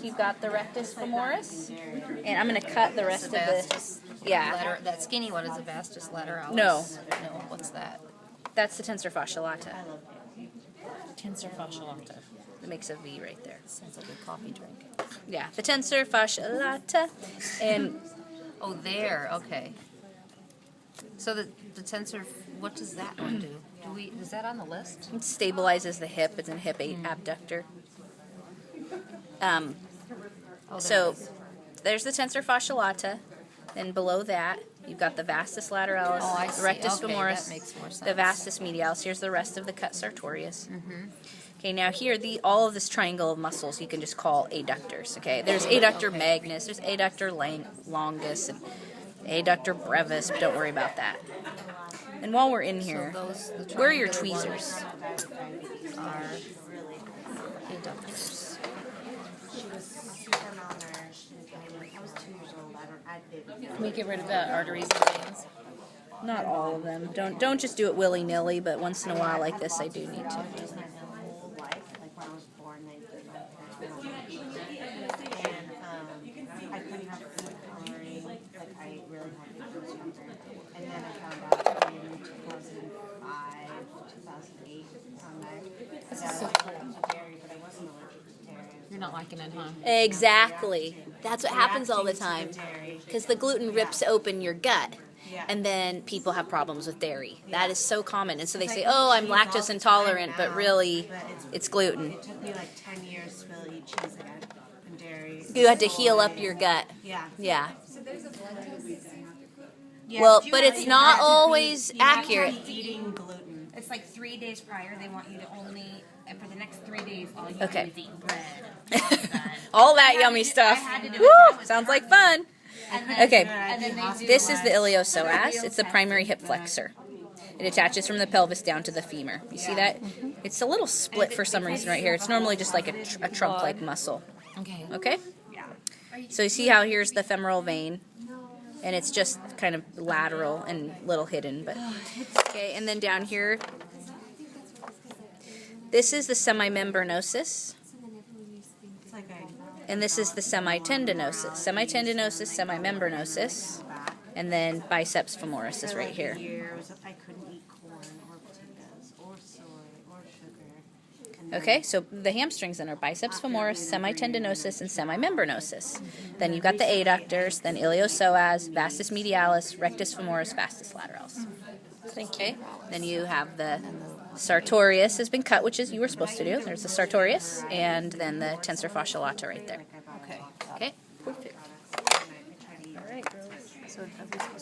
you've got the rectus femoris, and I'm going to cut the rest of the. Yeah. That skinny one is the vastus lateralis. No. No, what's that? That's the tensor fascia lata. Tensor fascia lata. It makes a V right there. Sounds like a coffee drink. Yeah, the tensor fascia lata, and oh, there. Okay. So the tensor, what does that one do? Is that on the list? it stabilizes the hip. It's a hip abductor. So there's the tensor fascia lata. Then below that, you've got the vastus lateralis, the rectus femoris, that makes more sense. the vastus medialis. Here's the rest of the cut sartorius. Okay, now here, all of this triangle of muscles you can just call adductors. Okay, there's adductor magnus, there's adductor longus, and adductor brevis, but don't worry about that. And while we're in here, where are your tweezers? Are adductors. She was super malnourished. I was 2 years old. Can we get rid of the arteries and veins? Not all of them. Don't just do it willy-nilly, but once in a while like this, I do need to. My whole life, like when I was born, they did my and I couldn't have food coloring. Like I really had to when I was younger. And then I found out in 2005, 2008, that I was allergic to dairy, but I wasn't allergic to dairy. You're not liking it, huh? Exactly. That's what happens all the time. Because the gluten rips open your gut. And then people have problems with dairy. That is so common. And so they say, oh, I'm lactose intolerant, but really it's gluten. It took me like 10 years to really eat cheese again and dairy. You had to heal up your gut. Yeah. Yeah. Yeah, Well, but it's not always accurate. Eating gluten. It's like 3 days prior. They want you to only, and for the next 3 days, all you Okay. do is eat bread. All that yummy stuff. had to do it. Woo! That was Sounds like hard. fun. And then, Okay. And then they do This is the iliopsoas. It's the primary hip flexor. It attaches from the pelvis down to the femur. You see that? It's a little split for some reason right here. It's normally just like a trunk-like muscle. Okay. Okay? So you see how here's the femoral vein, and it's just kind of lateral and little hidden. But okay, and then down here, this is the semimembranosus, It's like and this is the semitendinosus. Semitendinosus, semimembranosus, and then biceps femoris is right here. years I couldn't eat corn or potatoes or soy or sugar. And Okay, so the hamstrings then are biceps femoris, semitendinosus, and semimembranosus. Then you've got the adductors, then iliopsoas, vastus medialis, rectus femoris, vastus lateralis. Okay, then you have the sartorius has been cut, which is you were supposed to do. There's the sartorius, and then the tensor fascia lata right there. Okay. Okay. I tried to eat. All right. So are we supposed